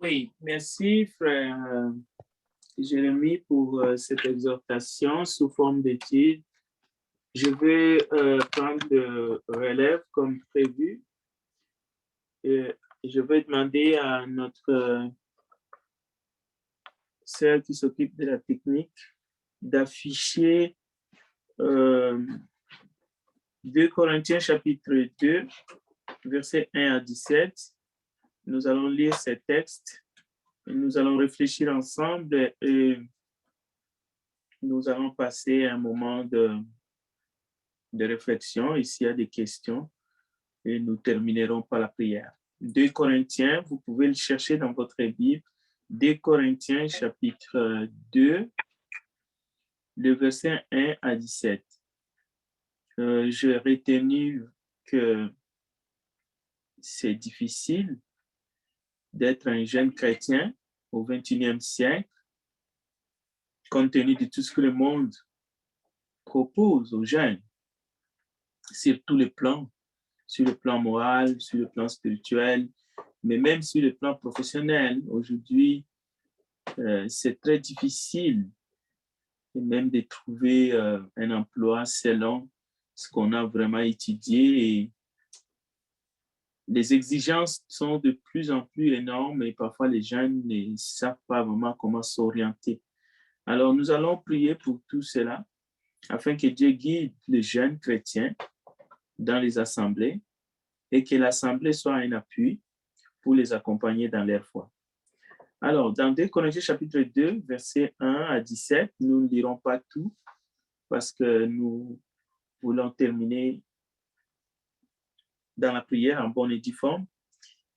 Oui, merci, frère Jérémie, pour cette exhortation sous forme d'étude. Je vais prendre le relève comme prévu et je vais demander à notre sœur qui s'occupe de la technique d'afficher 2 Corinthiens chapitre 2, versets 1 à 17. Nous allons lire ces textes et nous allons réfléchir ensemble et nous allons passer un moment de réflexion. Et s'il y a des questions, et nous terminerons par la prière. 2 Corinthiens, vous pouvez le chercher dans votre Bible. 2 Corinthiens, chapitre 2, le verset 1 à 17. J'ai retenu que c'est difficile d'être un jeune chrétien au XXIe siècle, compte tenu de tout ce que le monde propose aux jeunes, sur tous les plans, sur le plan moral, sur le plan spirituel, mais même sur le plan professionnel. Aujourd'hui, c'est très difficile même de trouver un emploi selon ce qu'on a vraiment étudié. Et les exigences sont de plus en plus énormes et parfois les jeunes ne savent pas vraiment comment s'orienter. Alors, nous allons prier pour tout cela afin que Dieu guide les jeunes chrétiens dans les assemblées et que l'assemblée soit un appui pour les accompagner dans leur foi. Alors, dans 2 Corinthiens chapitre 2, versets 1 à 17, nous ne lirons pas tout parce que nous voulons terminer dans la prière en bonne et due forme.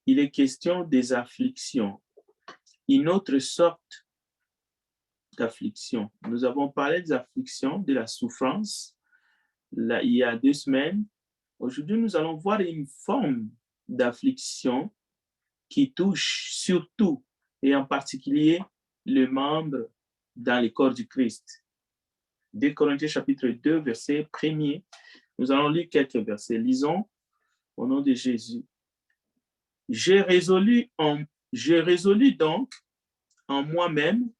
Il est question des afflictions, une autre sorte d'affliction. Nous avons parlé des afflictions, de la souffrance, là, il y a 2 semaines. Aujourd'hui, nous allons voir une forme d'affliction qui touche surtout et en particulier le membre dans le corps du Christ. 2 Corinthiens chapitre 2, verset 1er. Nous allons lire quelques versets. Lisons au nom de Jésus. J'ai résolu donc en moi-même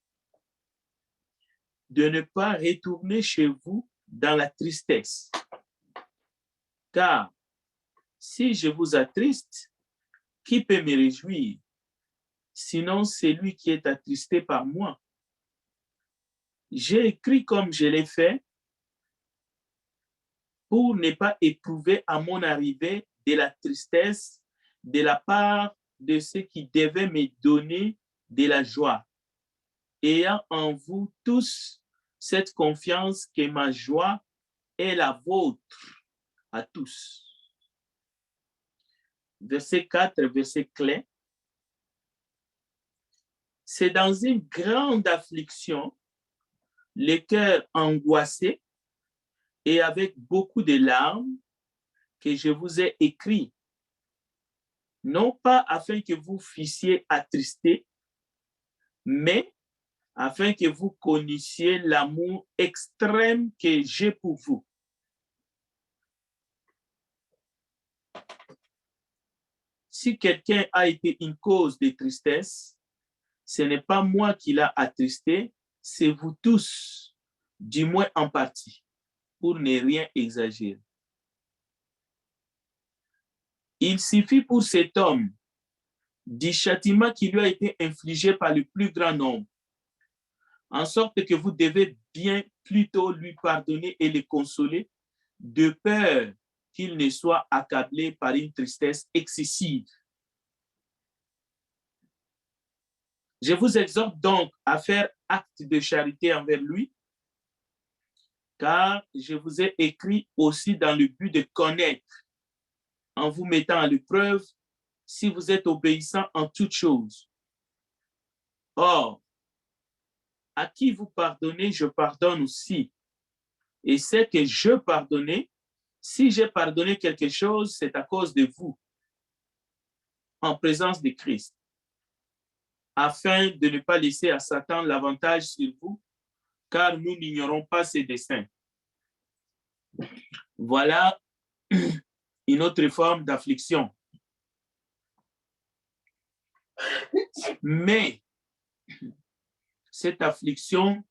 de ne pas retourner chez vous dans la tristesse. Car si je vous attriste, qui peut me réjouir? Sinon, c'est lui qui est attristé par moi. J'ai écrit comme je l'ai fait pour ne pas éprouver à mon arrivée de la tristesse de la part de ceux qui devaient me donner de la joie, ayant en vous tous cette confiance que ma joie est la vôtre à tous. Verset 4, verset clé. C'est dans une grande affliction, le cœur angoissé et avec beaucoup de larmes que je vous ai écrit, non pas afin que vous fussiez attristés, mais afin que vous connaissiez l'amour extrême que j'ai pour vous. Si quelqu'un a été une cause de tristesse, ce n'est pas moi qui l'a attristé, c'est vous tous, du moins en partie, pour ne rien exagérer. Il suffit pour cet homme du châtiment qui lui a été infligé par le plus grand nombre, en sorte que vous devez bien plutôt lui pardonner et le consoler, de peur qu'il ne soit accablé par une tristesse excessive. Je vous exhorte donc à faire acte de charité envers lui, car je vous ai écrit aussi dans le but de connaître, en vous mettant à l'épreuve, si vous êtes obéissant en toutes choses. Or, à qui vous pardonnez, je pardonne aussi. Et c'est que je pardonnais, si j'ai pardonné quelque chose, c'est à cause de vous, en présence de Christ, afin de ne pas laisser à Satan l'avantage sur vous, car nous n'ignorons pas ses desseins. Voilà une autre forme d'affliction. Mais cette affliction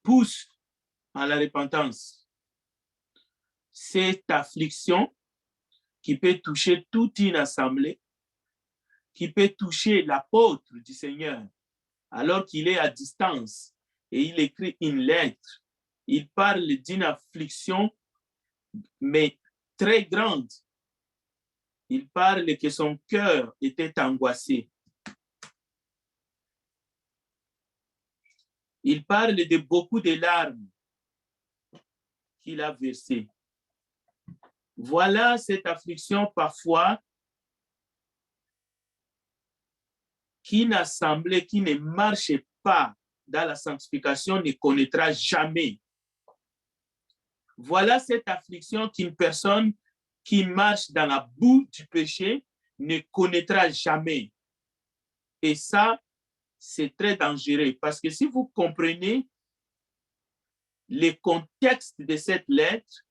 pousse à la repentance. Cette affliction qui peut toucher toute une assemblée, qui peut toucher l'apôtre du Seigneur, alors qu'il est à distance et il écrit une lettre. Il parle d'une affliction, mais très grande. Il parle que son cœur était angoissé. Il parle de beaucoup de larmes qu'il a versées. Voilà cette affliction parfois qu'une assemblée qui ne marche pas dans la sanctification ne connaîtra jamais. Voilà cette affliction qu'une personne qui marche dans la boue du péché ne connaîtra jamais. Et ça, c'est très dangereux parce que si vous comprenez le contexte de cette lettre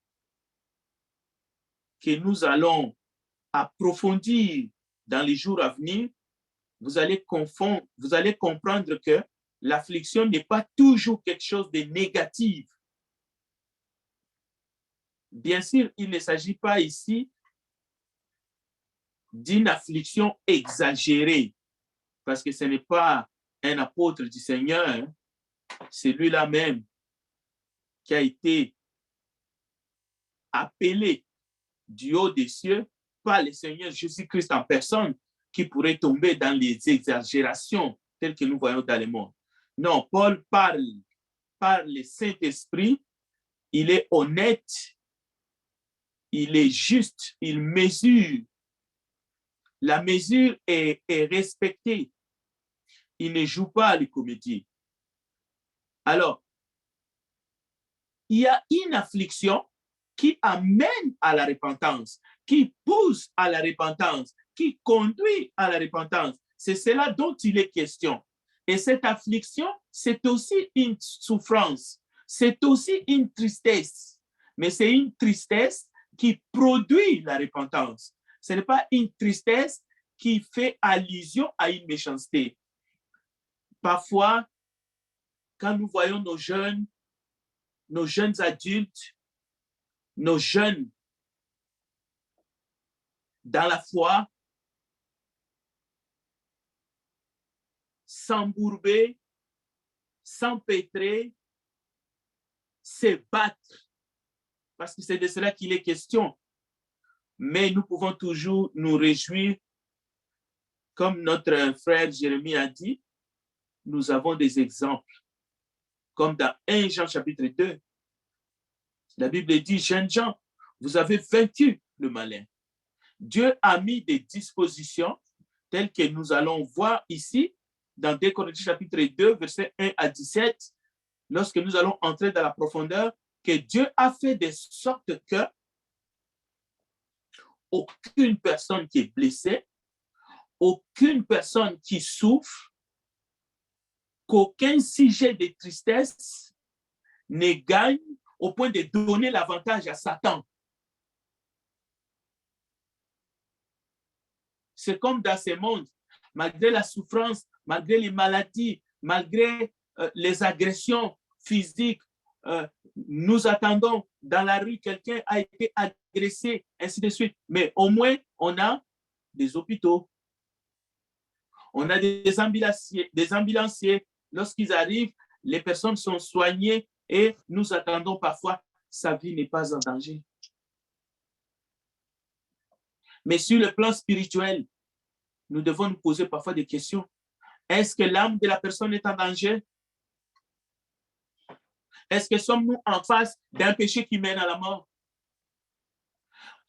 que nous allons approfondir dans les jours à venir, vous allez comprendre que l'affliction n'est pas toujours quelque chose de négatif. Bien sûr, il ne s'agit pas ici d'une affliction exagérée, parce que ce n'est pas un apôtre du Seigneur, hein. C'est lui-là même qui a été appelé du haut des cieux par le Seigneur Jésus-Christ en personne, qui pourrait tomber dans les exagérations telles que nous voyons dans le monde. Non, Paul parle par le Saint-Esprit, il est honnête, il est juste, il mesure. La mesure est respectée. Il ne joue pas les comédies. Alors, il y a une affliction qui amène à la repentance, qui pousse à la repentance, qui conduit à la repentance. C'est cela dont il est question. Et cette affliction, c'est aussi une souffrance, c'est aussi une tristesse, mais c'est une tristesse qui produit la repentance. Ce n'est pas une tristesse qui fait allusion à une méchanceté. Parfois, quand nous voyons nos jeunes adultes, nos jeunes dans la foi, s'embourber, s'empêtrer, se battre, parce que c'est de cela qu'il est question. Mais nous pouvons toujours nous réjouir, comme notre frère Jérémie a dit, nous avons des exemples, comme dans 1 Jean chapitre 2. La Bible dit, jeunes gens, vous avez vaincu le malin. Dieu a mis des dispositions telles que nous allons voir ici, dans 2 Corinthiens chapitre 2, versets 1 à 17, lorsque nous allons entrer dans la profondeur, que Dieu a fait de sorte que aucune personne qui est blessée, aucune personne qui souffre, qu'aucun sujet de tristesse ne gagne au point de donner l'avantage à Satan. C'est comme dans ce monde, malgré la souffrance, malgré les maladies, malgré les agressions physiques, nous attendons dans la rue, quelqu'un a été agressé, ainsi de suite. Mais au moins, on a des hôpitaux, on a des ambulanciers. Lorsqu'ils arrivent, les personnes sont soignées et nous attendons parfois, sa vie n'est pas en danger. Mais sur le plan spirituel, nous devons nous poser parfois des questions. Est-ce que l'âme de la personne est en danger? Est-ce que sommes-nous en face d'un péché qui mène à la mort?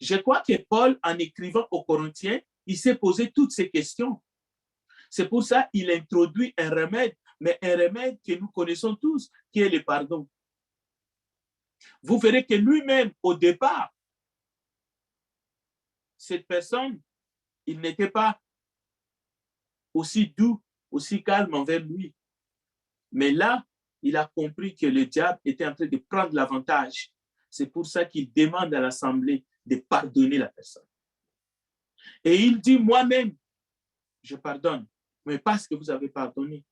Je crois que Paul, en écrivant aux Corinthiens, il s'est posé toutes ces questions. C'est pour ça qu'il introduit un remède, mais un remède que nous connaissons tous, qui est le pardon. Vous verrez que lui-même, au départ, cette personne, il n'était pas aussi doux, aussi calme envers lui. Mais là, il a compris que le diable était en train de prendre l'avantage. C'est pour ça qu'il demande à l'assemblée de pardonner la personne. Et il dit, moi-même, je pardonne, mais parce que vous avez pardonné.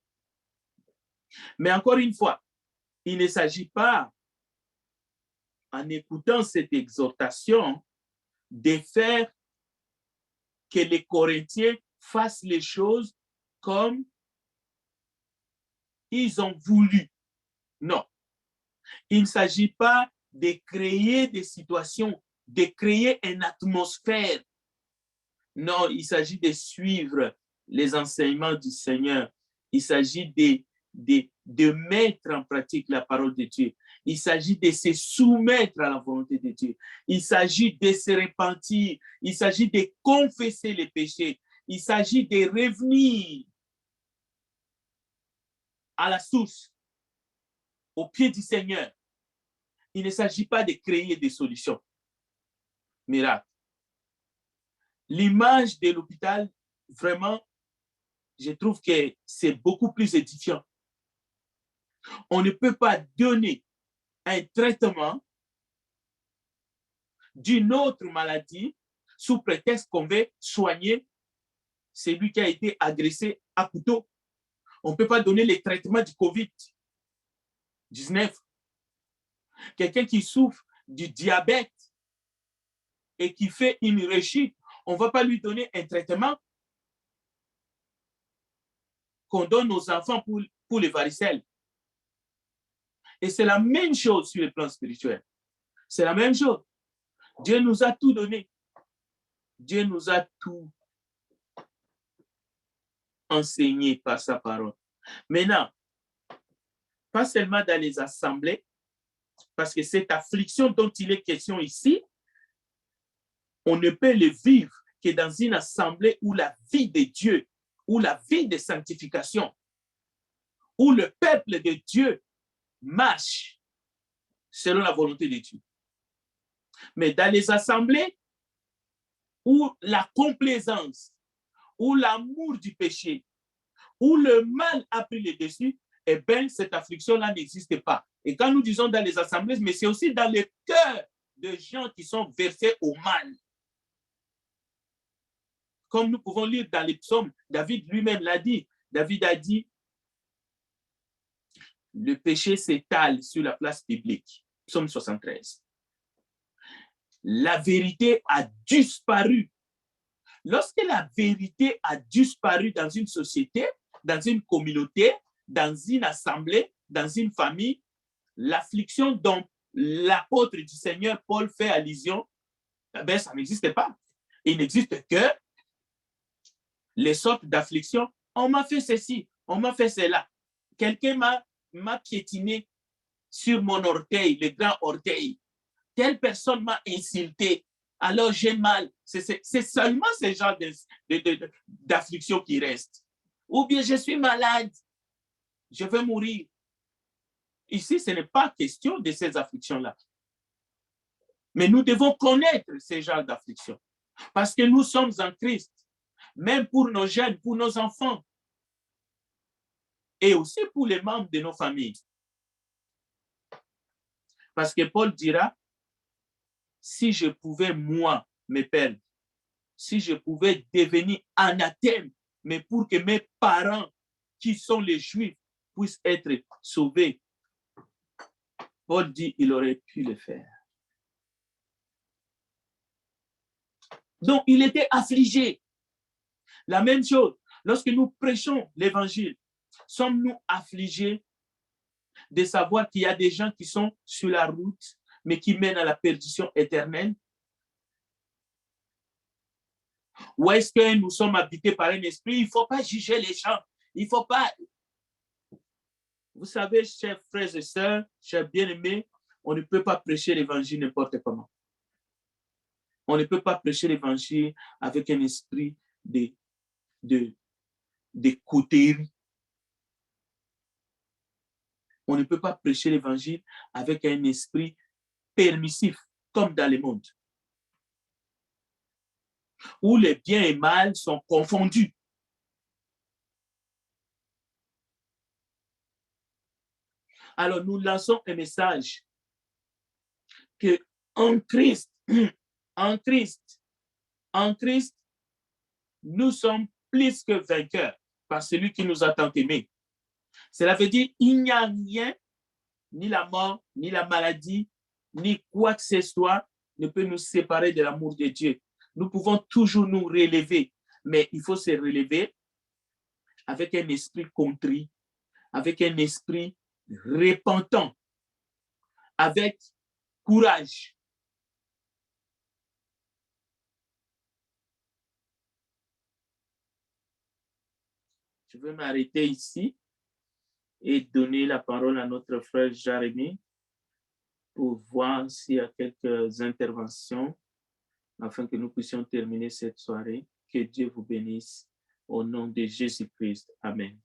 Mais encore une fois, il ne s'agit pas, en écoutant cette exhortation, de faire que les Corinthiens fassent les choses comme ils ont voulu. Non. Il ne s'agit pas de créer des situations, de créer une atmosphère. Non, il s'agit de suivre les enseignements du Seigneur. Il s'agit de mettre en pratique la parole de Dieu. Il s'agit de se soumettre à la volonté de Dieu. Il s'agit de se repentir. Il s'agit de confesser les péchés. Il s'agit de revenir à la source, au pied du Seigneur. Il ne s'agit pas de créer des solutions miracles. L'image de l'hôpital, vraiment, je trouve que c'est beaucoup plus édifiant. On ne peut pas donner un traitement d'une autre maladie sous prétexte qu'on veut soigner celui qui a été agressé à couteau. On ne peut pas donner les traitements du COVID-19. Quelqu'un qui souffre du diabète et qui fait une rechute, on ne va pas lui donner un traitement qu'on donne aux enfants pour les varicelles. Et c'est la même chose sur le plan spirituel. C'est la même chose. Dieu nous a tout donné. Dieu nous a tout enseigné par sa parole. Maintenant, pas seulement dans les assemblées, parce que cette affliction dont il est question ici, on ne peut le vivre que dans une assemblée où la vie de Dieu, où la vie de sanctification, où le peuple de Dieu marche selon la volonté de Dieu. Mais dans les assemblées où la complaisance, où l'amour du péché, où le mal a pris le dessus, eh bien, cette affliction-là n'existe pas. Et quand nous disons dans les assemblées, mais c'est aussi dans le cœur de gens qui sont versés au mal. Comme nous pouvons lire dans les psaumes, David lui-même l'a dit. David a dit, le péché s'étale sur la place publique. Psaume 73. La vérité a disparu. Lorsque la vérité a disparu dans une société, dans une communauté, dans une assemblée, dans une famille, l'affliction dont l'apôtre du Seigneur Paul fait allusion, ben, ça n'existe pas. Il n'existe que les sortes d'afflictions. On m'a fait ceci, on m'a fait cela. Quelqu'un m'a piétiné sur mon orteil, le grand orteil. Telle personne m'a insulté, alors j'ai mal. C'est seulement ce genre d'affliction qui reste. Ou bien je suis malade, je vais mourir. Ici, ce n'est pas question de ces afflictions-là. Mais nous devons connaître ces genres d'afflictions. Parce que nous sommes en Christ. Même pour nos jeunes, pour nos enfants. Et aussi pour les membres de nos familles. Parce que Paul dira, si je pouvais, moi, me perdre, si je pouvais devenir anathème, mais pour que mes parents, qui sont les Juifs, puissent être sauvés, Paul dit, il aurait pu le faire. Donc, il était affligé. La même chose, lorsque nous prêchons l'évangile, sommes-nous affligés de savoir qu'il y a des gens qui sont sur la route, mais qui mènent à la perdition éternelle? Ou est-ce que nous sommes habités par un esprit? Il ne faut pas juger les gens. Il ne faut pas... Vous savez, chers frères et sœurs, chers bien-aimés, on ne peut pas prêcher l'évangile n'importe comment. On ne peut pas prêcher l'évangile avec un esprit de cotérie. On ne peut pas prêcher l'évangile avec un esprit permissif, comme dans le monde, où les biens et mal sont confondus. Alors, nous lançons un message que en Christ, nous sommes plus que vainqueurs par celui qui nous a tant aimés. Cela veut dire qu'il n'y a rien, ni la mort, ni la maladie, ni quoi que ce soit, ne peut nous séparer de l'amour de Dieu. Nous pouvons toujours nous relever, mais il faut se relever avec un esprit contrit, avec un esprit repentant, avec courage. Je vais m'arrêter ici et donner la parole à notre frère Jérémie pour voir s'il y a quelques interventions afin que nous puissions terminer cette soirée. Que Dieu vous bénisse au nom de Jésus-Christ. Amen.